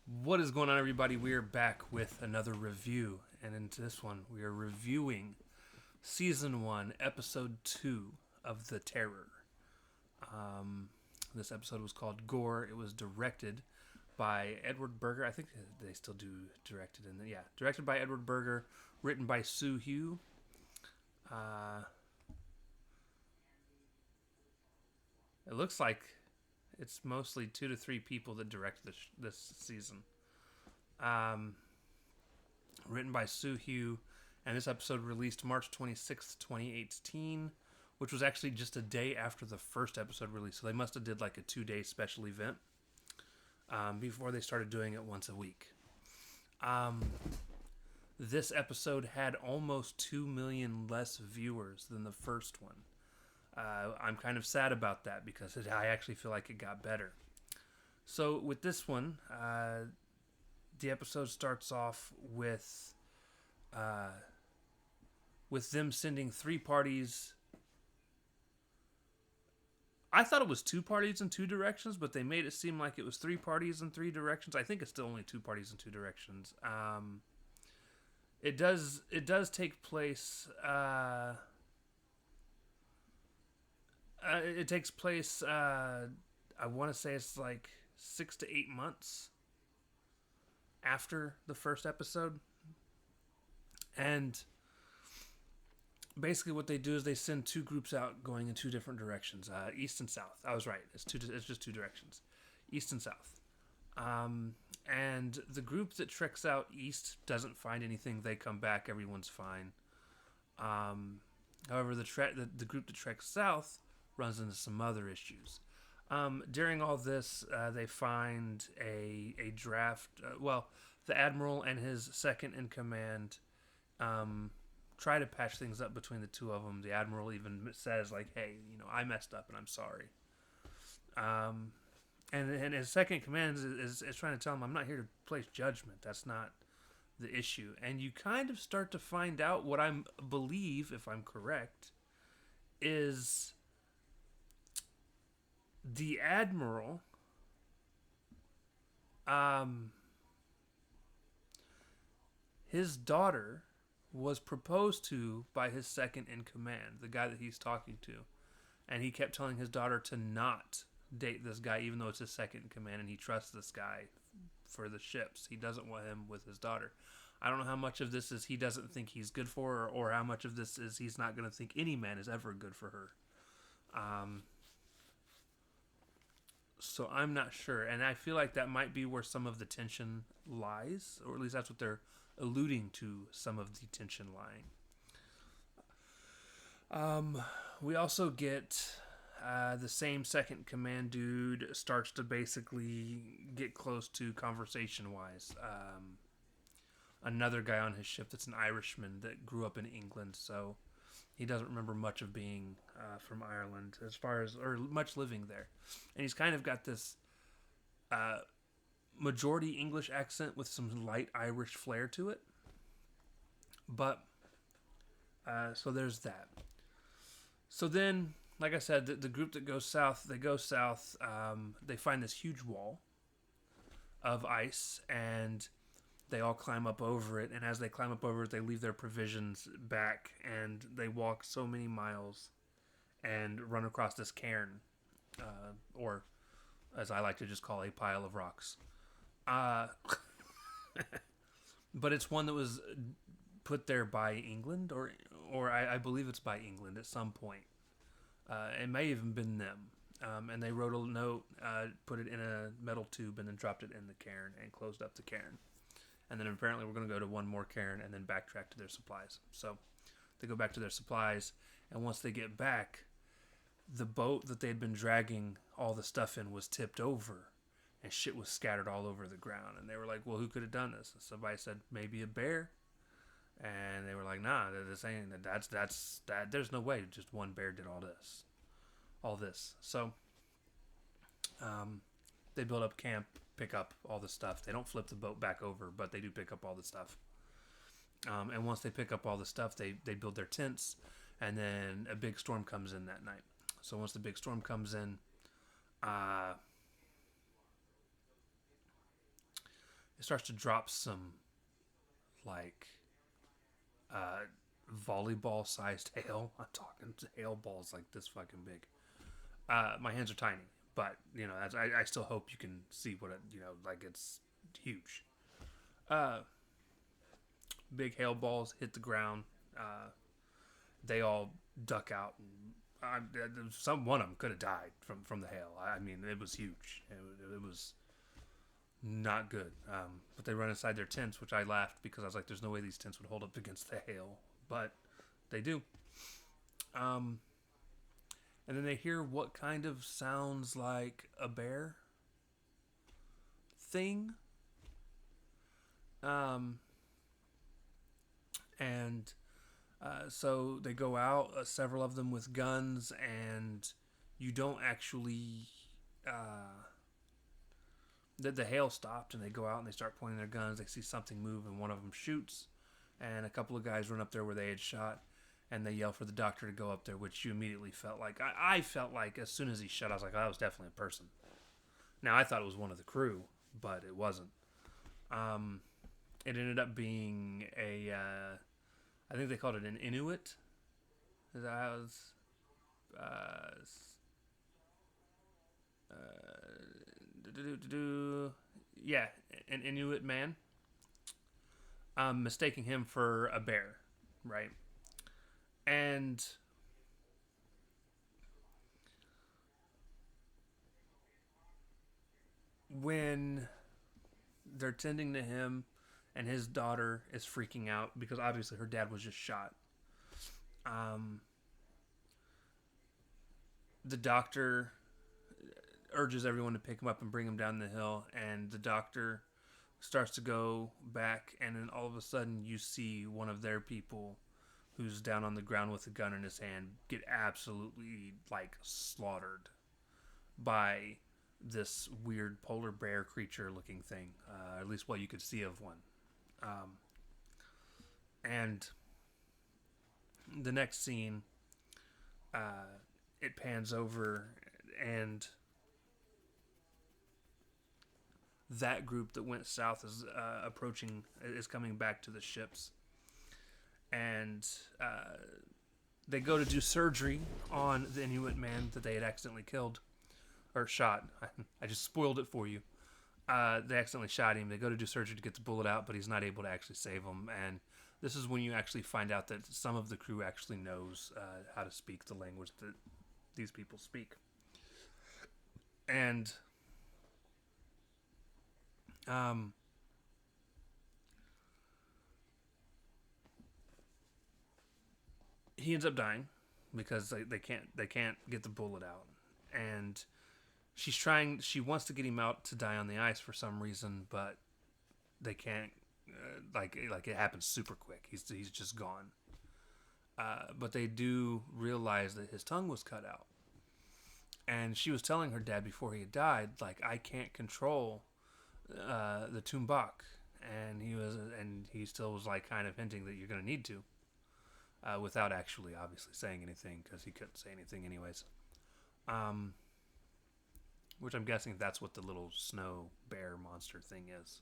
What is going on, everybody? We are back with another review, and in this one, we are reviewing Season 1, Episode 2 of The Terror. This episode was called Gore. It was directed by Edward Berger. I think they still do directed in directed by Edward Berger, written by Sue Hugh. Uh, it looks like it's mostly 2 to 3 people that directed this season. Um, Written by Sue Hugh, and this episode released March 26th, 2018, which was actually just a day after the first episode release. So they must have did like a 2-day special event before they started doing it once a week. This episode had almost 2 million less viewers than the first one. I'm kind of sad about that because I actually feel like it got better. So with this one, the episode starts off with them sending 3 parties. I thought it was 2 parties in 2 directions, but they made it seem like it was 3 parties in 3 directions. I think it's still only 2 parties in 2 directions. It does take place. It takes place. I want to say it's like 6 to 8 months after the first episode, and basically what they do is they send 2 groups out going in 2 different directions, east and south. I was right. It's just 2 directions, east and south. And the group that treks out east doesn't find anything. They come back. Everyone's fine. However, the group that treks south runs into some other issues. During all this, they find a draft. The admiral and his second in command try to patch things up between the two of them. The admiral even says, like, "Hey, I messed up and I'm sorry." And his second in command is trying to tell him, "I'm not here to place judgment. That's not the issue." And you kind of start to find out what I believe, if I'm correct, is the admiral. His daughter was proposed to by his second in command, the guy that he's talking to, and he kept telling his daughter to not date this guy, even though it's his second in command, and he trusts this guy for the ships. He doesn't want him with his daughter. I don't know how much of this is he doesn't think he's good for her, or how much of this is he's not going to think any man is ever good for her. So I'm not sure, and I feel like that might be where some of the tension lies, or at least that's what they're alluding to. Some of the tension lying. We also get the same second command dude starts to basically get close to conversation wise. Another guy on his ship that's an Irishman that grew up in England, so he doesn't remember much of being from Ireland, as far as or much living there, and he's kind of got this majority English accent with some light Irish flair to it. But so there's that. So then, like I said, the group that goes south, they go south. They find this huge wall of ice, and they all climb up over it. And as they climb up over it, they leave their provisions back, and they walk so many miles and run across this cairn, or as I like to just call, a pile of rocks. Uh, but it's one that was put there by England, or I believe it's by England at some point. It may have even been them. And they wrote a note, put it in a metal tube, and then dropped it in the cairn and closed up the cairn. And then apparently we're going to go to one more cairn and then backtrack to their supplies. So they go back to their supplies, and once they get back, the boat that they had been dragging all the stuff in was tipped over, and shit was scattered all over the ground. And they were like, "Well, who could have done this?" And somebody said, "Maybe a bear." And they were like, "Nah, this ain't that. There's no way just one bear did all this." So they build up camp, pick up all the stuff. They don't flip the boat back over, but they do pick up all the stuff. And once they pick up all the stuff, they build their tents, and then a big storm comes in that night. So once the big storm comes in, it starts to drop some like uh, volleyball sized hail. I'm talking hail balls like this fucking big. My hands are tiny, but I still hope you can see what like it's huge. Uh, Big hail balls hit the ground. They all duck out. One of them could have died from the hail. I mean, it was huge. It was not good. But they run inside their tents, which I laughed because I was like, "There's no way these tents would hold up against the hail," but they do. Um, and then they hear what kind of sounds like a bear thing. Um, and so they go out, several of them with guns, and you don't actually. The hail stopped, and they go out and they start pointing their guns. They see something move, and one of them shoots, and a couple of guys run up there where they had shot, and they yell for the doctor to go up there, which you immediately felt like. I felt like as soon as he shot, I was like, oh, that was definitely a person. Now, I thought it was one of the crew, but it wasn't. It ended up being I think they called it an Inuit. Is that how it was? Yeah, an Inuit man. Mistaking him for a bear, right? And when they're tending to him, and his daughter is freaking out because obviously her dad was just shot. The doctor urges everyone to pick him up and bring him down the hill, and the doctor starts to go back, and then all of a sudden you see one of their people who's down on the ground with a gun in his hand get absolutely like slaughtered by this weird polar bear creature looking thing, at least what you could see of one. And the next scene, it pans over, and that group that went south is is coming back to the ships, and they go to do surgery on the Inuit man that they had accidentally killed or shot. I just spoiled it for you. They accidentally shot him. They go to do surgery to get the bullet out, but he's not able to actually save him. And this is when you actually find out that some of the crew actually knows how to speak the language that these people speak. And he ends up dying because they can't get the bullet out. And she wants to get him out to die on the ice for some reason, but they can't. Like it happens super quick. He's just gone. But they do realize that his tongue was cut out, and she was telling her dad before he had died, like, I can't control the tumbak, and he still was like kind of hinting that you're gonna need to, without actually obviously saying anything because he couldn't say anything anyways. Which I'm guessing that's what the little snow bear monster thing is.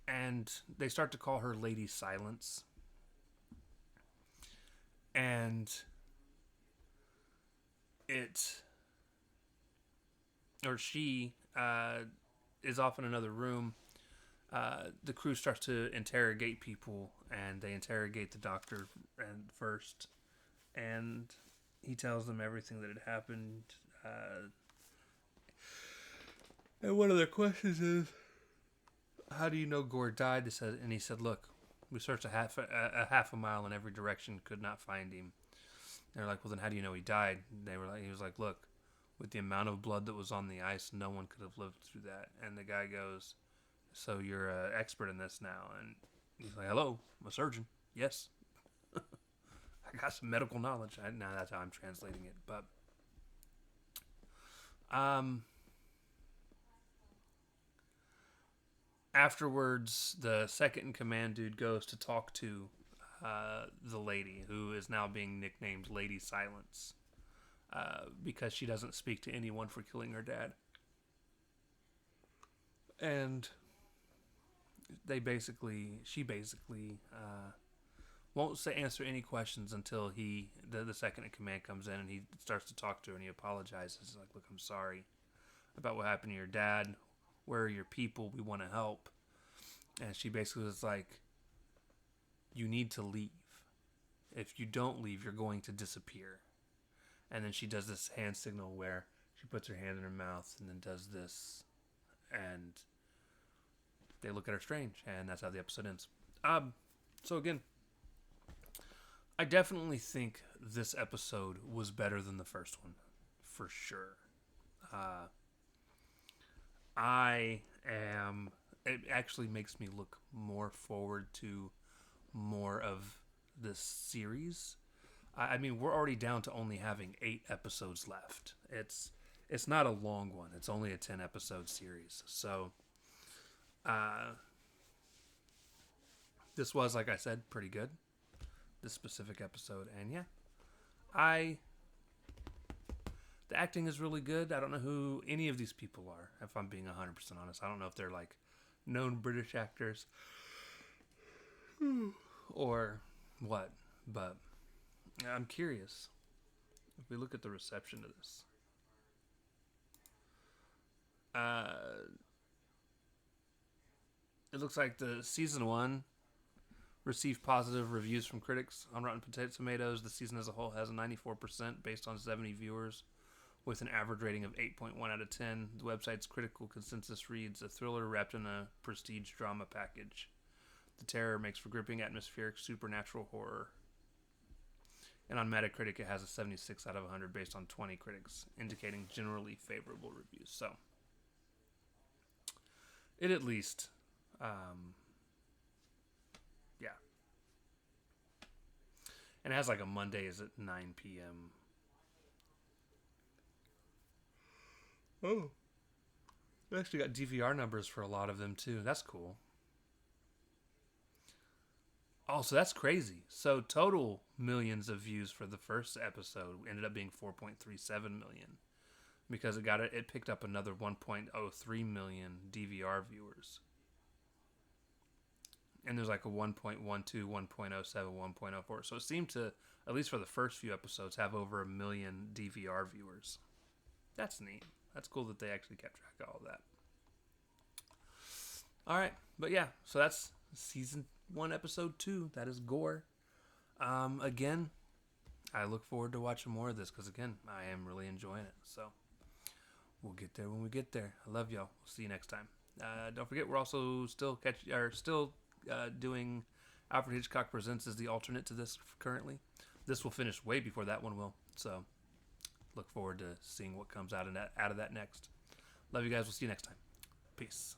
And they start to call her Lady Silence. And she is off in another room. The crew starts to interrogate people, and they interrogate the doctor first, and he tells them everything that had happened. And one of their questions is, how do you know Gore died? He said, look, we searched a half a mile in every direction, could not find him. They're like, well, then how do you know he died? He was like, look, with the amount of blood that was on the ice, no one could have lived through that. And the guy goes, so you're an expert in this now? And he's like, hello, I'm a surgeon. Yes. I got some medical knowledge. Now that's how I'm translating it. But afterwards, the second in command dude goes to talk to the lady, who is now being nicknamed Lady Silence, because she doesn't speak to anyone for killing her dad. And she basically won't answer any questions until the second in command comes in and he starts to talk to her and he apologizes. He's like, look, I'm sorry about what happened to your dad. Where are your people? We want to help. And she basically was like, you need to leave. If you don't leave, you're going to disappear. And then she does this hand signal where she puts her hand in her mouth and then does this. And they look at her strange. And that's how the episode ends. So again, I definitely think this episode was better than the first one. For sure. It actually makes me look more forward to more of this series. I mean, we're already down to only having 8 episodes left. It's not a long one. It's only a 10 episode series. So, this was, like I said, pretty good. This specific episode, and yeah, the acting is really good. I don't know who any of these people are, if I'm being 100% honest. I don't know if they're like known British actors or what, but I'm curious. If we look at the reception to this, it looks like the season 1 received positive reviews from critics on Rotten Tomatoes. The season as a whole has a 94% based on 70 viewers, with an average rating of 8.1 out of 10. The website's critical consensus reads, a thriller wrapped in a prestige drama package. The terror makes for gripping, atmospheric, supernatural horror. And on Metacritic, it has a 76 out of 100 based on 20 critics, indicating generally favorable reviews. So, it at least, yeah. And it has like a Mondays at 9 p.m. Oh. They actually got DVR numbers for a lot of them, too. That's cool. Oh, so that's crazy. So total millions of views for the first episode ended up being 4.37 million. Because it picked up another 1.03 million DVR viewers. And there's like a 1.12, 1.07, 1.04. So it seemed to, at least for the first few episodes, have over 1 million DVR viewers. That's neat. That's cool that they actually kept track of all that. All right. But yeah, so that's season 1, episode 2. That is Gore. Again, I look forward to watching more of this because, again, I am really enjoying it. So we'll get there when we get there. I love y'all. We'll see you next time. Don't forget, we're also still doing Alfred Hitchcock Presents as the alternate to this currently. This will finish way before that one will. So look forward to seeing what comes out of that next. Love you guys. We'll see you next time. Peace.